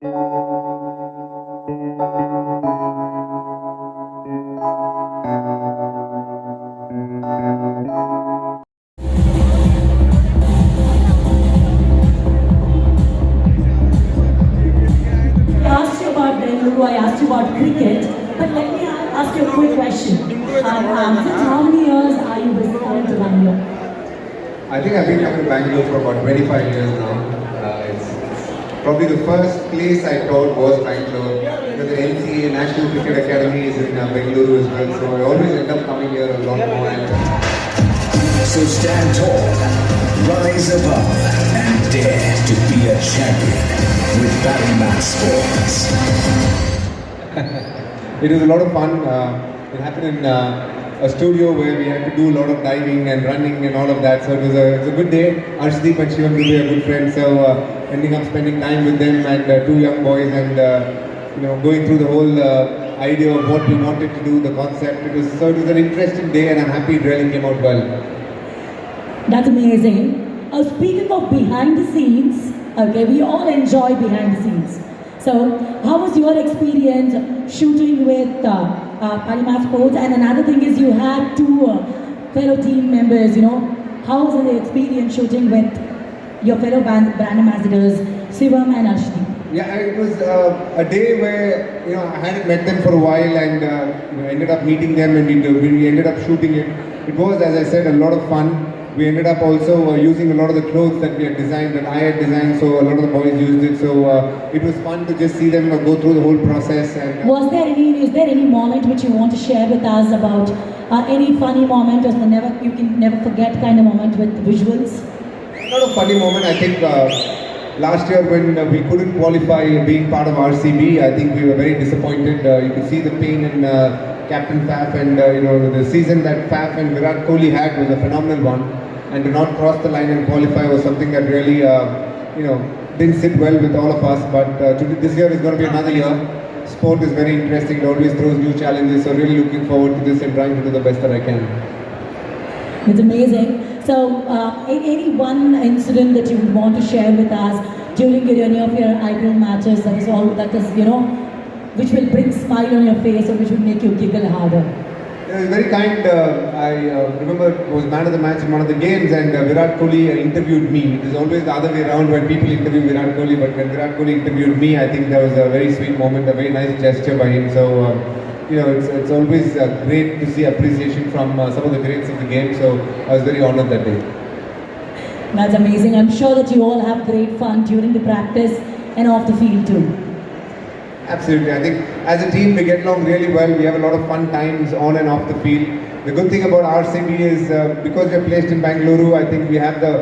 Asked you about Bengaluru, I asked you about cricket, but let me ask you a quick question. Since how many years are you coming to Bangalore? I think I've been coming to Bangalore for about 25 years now. It's probably the first place I taught was Bangalore. The NCA National Cricket Academy is in Bengaluru as well, so I always end up coming here a lot more. So stand tall, rise above, and dare to be a champion with Parimatch Sports. It was a lot of fun. It happened in a studio where we had to do a lot of diving and running and all of that. So it was a good day. Arshdeep and Shivam will be a good friend. So ending up spending time with them and two young boys and going through the whole idea of what we wanted to do, the concept. It was an interesting day, and I'm happy it really came out well. That's amazing. Speaking of behind the scenes, okay, we all enjoy behind the scenes. So, how was your experience shooting with Parimatch Sports? And another thing is you had two fellow team members, how was the experience shooting with your fellow brand ambassadors, Shivam and Arshdeep? Yeah, it was a day where I hadn't met them for a while, and ended up meeting them, and we ended up shooting it. It was, as I said, a lot of fun. We ended up also using a lot of the clothes that we had designed, that I had designed, so a lot of the boys used it. So it was fun to just see them go through the whole process. And is there any moment which you want to share with us about any funny moment, or you can never forget kind of moment with visuals? Not a funny moment. I think last year when we couldn't qualify being part of RCB, I think we were very disappointed. You could see the pain in Captain Faf, and the season that Faf and Virat Kohli had was a phenomenal one. And to not cross the line and qualify was something that really, didn't sit well with all of us. But this year is going to be another year. Sport is very interesting. It always throws new challenges. So really looking forward to this and trying to do the best that I can. It's amazing. So, any one incident that you would want to share with us during any of your IPL matches which will bring smile on your face or which will make you giggle harder? It was very kind. I remember it was man of the match in one of the games, and Virat Kohli interviewed me. It is always the other way around when people interview Virat Kohli, but when Virat Kohli interviewed me, I think that was a very sweet moment, a very nice gesture by him. So, it's always great to see appreciation from some of the greats of the game. So I was very honored that day. That's amazing. I'm sure that you all have great fun during the practice and off the field too. Absolutely. I think as a team we get along really well. We have a lot of fun times on and off the field. The good thing about RCB is because we are placed in Bengaluru, I think we have the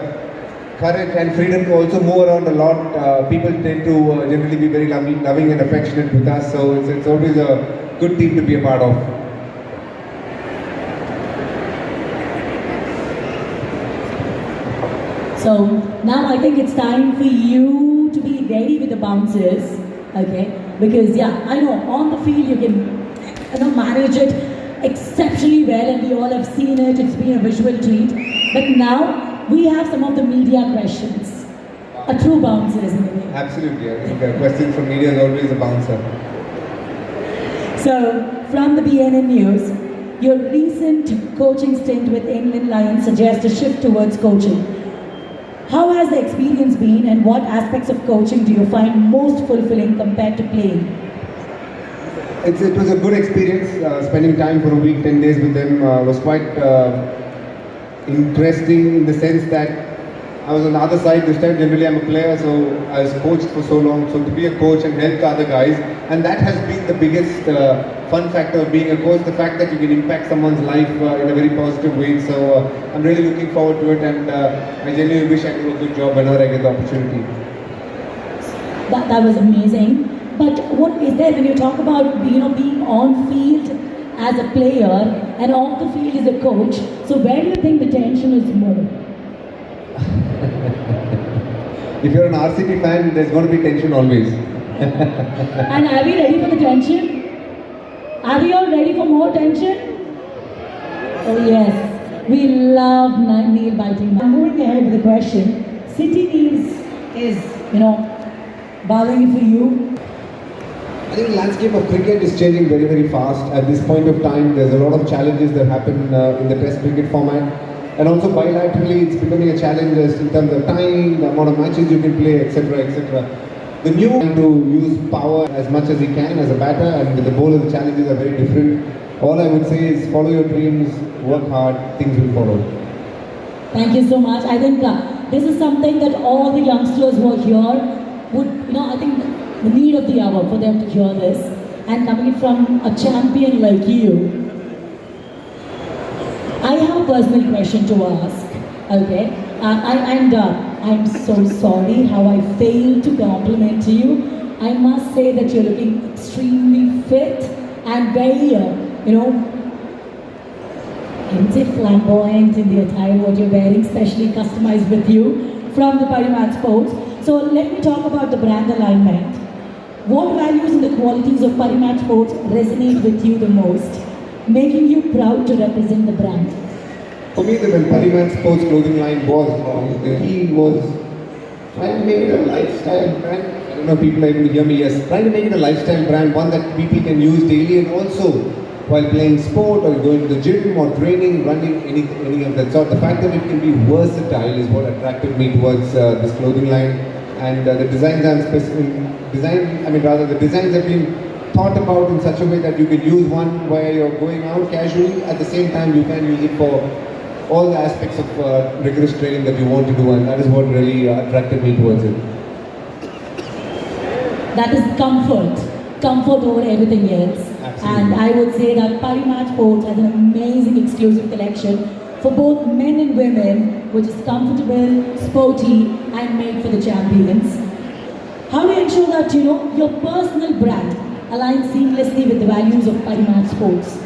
courage and freedom to also move around a lot. People tend to generally be very loving and affectionate with us. So it's always a good team to be a part of. So now I think it's time for you to be ready with the bouncers, okay? Because I know on the field you can manage it exceptionally well, and we all have seen it. It's been a visual treat. But now we have some of the media questions. A true bouncer, isn't it? Absolutely. I think a question from media is always a bouncer. So from the BNN News, your recent coaching stint with England Lions suggests a shift towards coaching. How has the experience been, and what aspects of coaching do you find most fulfilling compared to playing? It was a good experience. Spending time for a week, 10 days with them was quite interesting in the sense that I was on the other side. This time generally I'm a player, so I was coached for so long. So to be a coach and help the other guys, and that has been the biggest fun factor of being a coach, the fact that you can impact someone's life in a very positive way. So I'm really looking forward to it, and I genuinely wish I could do a good job whenever I get the opportunity. That was amazing. But what is there when you talk about being on field as a player and off the field as a coach? So where do you think the tension is more? If you're an RCB fan, there's going to be tension always. And are we ready for the tension? Are we all ready for more tension? Oh yes, we love nail biting. I'm moving ahead with the question. City needs is, Bowling for you. I think the landscape of cricket is changing very, very fast. At this point of time, there's a lot of challenges that happen in the Test cricket format. And also bilaterally, it's becoming a challenge as in terms of time, the amount of matches you can play, etc., etc. The new to use power as much as he can as a batter, and with the bowler, the challenges are very different. All I would say is follow your dreams, work hard, things will follow. Thank you so much. I think this is something that all the youngsters who are here would, I think the need of the hour for them to hear this. And coming from a champion like you, I have a personal question to ask. Okay, I'm so sorry how I failed to compliment you. I must say that you're looking extremely fit and very, I would say flamboyant in the attire what you're wearing, especially customized with you from the Parimatch Sports. So let me talk about the brand alignment. What values and the qualities of Parimatch Sports resonate with you the most, making you proud to represent the brand? For me, when Parimatch Sports clothing line was launched, he was trying to make it a lifestyle brand. I don't know if people are able to hear me, yes. Trying to make it a lifestyle brand, one that people can use daily and also while playing sport or going to the gym or training, running, any of that sort. The fact that it can be versatile is what attracted me towards this clothing line. And the designs the designs have been thought about in such a way that you can use one where you're going out casually. At the same time, you can use it for all the aspects of rigorous training that you want to do, and that is what really attracted me towards it. That is comfort over everything else. Absolutely. And I would say that Parimatch Sports has an amazing exclusive collection for both men and women, which is comfortable, sporty, and made for the champions. How do you ensure that your personal brand aligns seamlessly with the values of Parimatch Sports?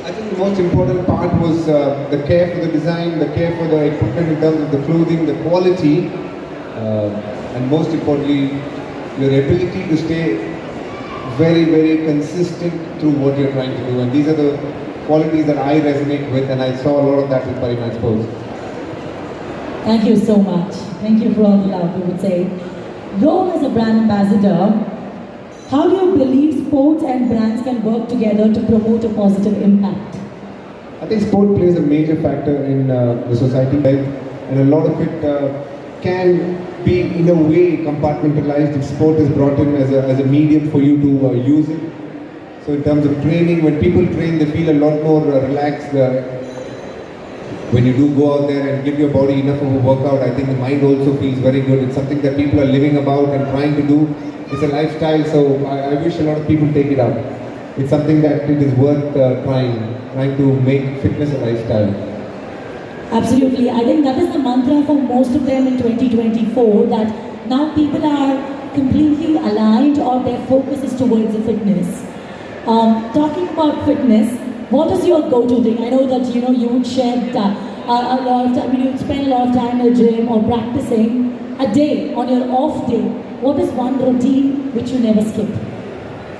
I think the most important part was the care for the design, the care for the equipment in terms of the clothing, the quality, and most importantly, your ability to stay very, very consistent through what you're trying to do. And these are the qualities that I resonate with, and I saw a lot of that with Parimatch Sports. Thank you so much. Thank you for all the love, we would say. Role as a brand ambassador, how do you believe sports and brands can work together to promote a positive impact? I think sport plays a major factor in the society life, and a lot of it can be in a way compartmentalized if sport is brought in as a medium for you to use it. So in terms of training, when people train, they feel a lot more relaxed. When you do go out there and give your body enough of a workout, I think the mind also feels very good. It's something that people are living about and trying to do. It's a lifestyle, so I wish a lot of people take it up. It's something that it is worth trying to make fitness a lifestyle. Absolutely. I think that is the mantra for most of them in 2024, that now people are completely aligned or their focus is towards the fitness. Talking about fitness, what is your go-to thing? I know that you would share a lot of time, you would spend a lot of time in the gym or practicing. A day, on your off day, what is one routine which you never skip?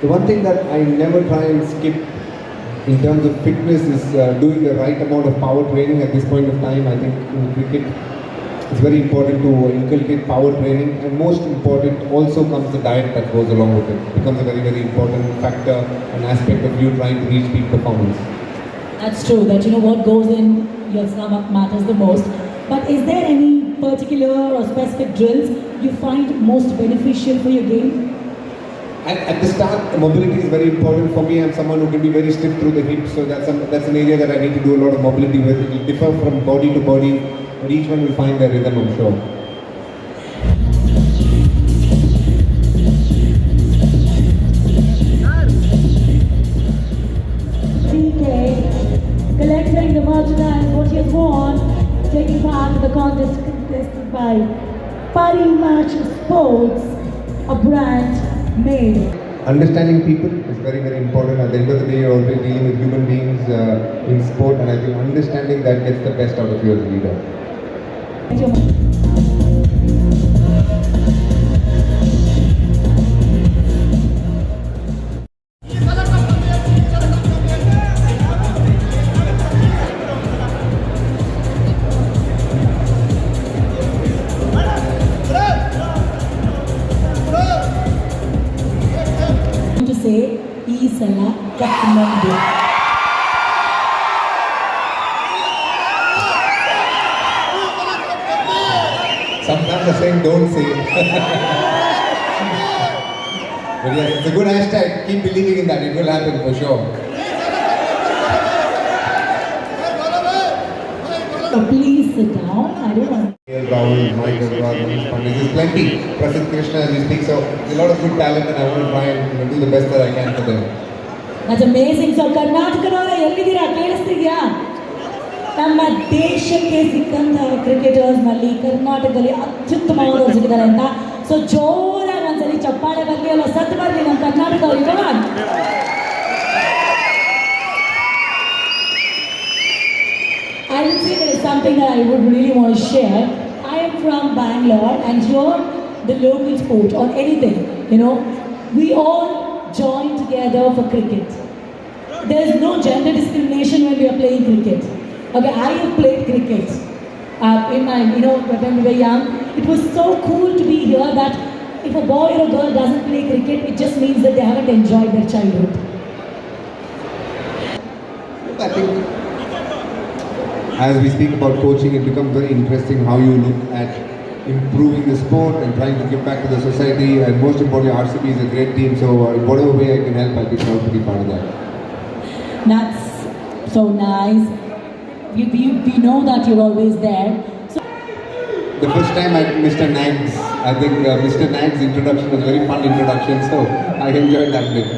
The one thing that I never try and skip in terms of fitness is doing the right amount of power training at this point of time. I think in cricket it's very important to inculcate power training, and most important also comes the diet that goes along with it. It becomes a very, very important factor, an aspect of you trying to reach peak performance. That's true, that what goes in your stomach matters the most. But is there any particular or specific drills you find most beneficial for your game? At the start, mobility is very important for me. I'm someone who can be very stiff through the hips, so that's an area that I need to do a lot of mobility with. It will differ from body to body, but each one will find their rhythm, I'm sure. DK, collecting the merchandise, what he has won, taking part in the contest contested by Parimatch Sports, a brand made. Understanding people is very, very important. At the end of the day, you're always dealing with human beings in sport, and I think understanding that gets the best out of you as a leader. Thank you. say, "Ee sala katmandu." Sometimes the saying don't say. But yes, it's a good hashtag. Keep believing in that. It will happen for sure. So please sit down. I don't want. Rahul, Michael, Manish Pandey. There's plenty. Prasid Krishna as we speak. So there's a lot of good talent and I want to try and do the best that I can for them. That's amazing. So ಕರ್ನಾಟಕದವರ ಎಲ್ಲಿದ್ದೀರಾ ಕೇಳಿಸ್ತಿದ್ಯಾ? ನಮ್ಮ ದೇಶಕ್ಕೆ ಸಿಕ್ಕಂತಹ cricketers ನಲ್ಲಿ ಕರ್ನಾಟಕದಲ್ಲಿ ಅತ್ಯುತ್ತಮವಾದವರು ಸಿಕ್ಕಿದ್ದಾರೆ ಅಂತ. So ಜೋರಾಗಿ ಒಂದ್ಸಲಿ ಚಪ್ಪಾಳೆ ಬರಲಿ ಅಲ್ಲ ಸದ್ದು ಬರಲಿ ನಮ್ಮ ಕರ್ನಾಟಕದವ್ರಿಗೆ. I would say there is something that I would really want to share. I am from Bangalore and here the local sport or anything, we all join together for cricket. There is no gender discrimination when we are playing cricket. Okay, I have played cricket in my, when we were young. It was so cool to be here that if a boy or a girl doesn't play cricket, it just means that they haven't enjoyed their childhood. I think as we speak about coaching, it becomes very interesting how you look at improving the sport and trying to give back to the society. And most importantly, RCB is a great team, so in whatever way I can help, I'll be proud to be part of that. That's so nice. We know that you're always there. So, The first time I met Mr. Nags, I think Mr. Nags' introduction was a very fun introduction, so I enjoyed that bit.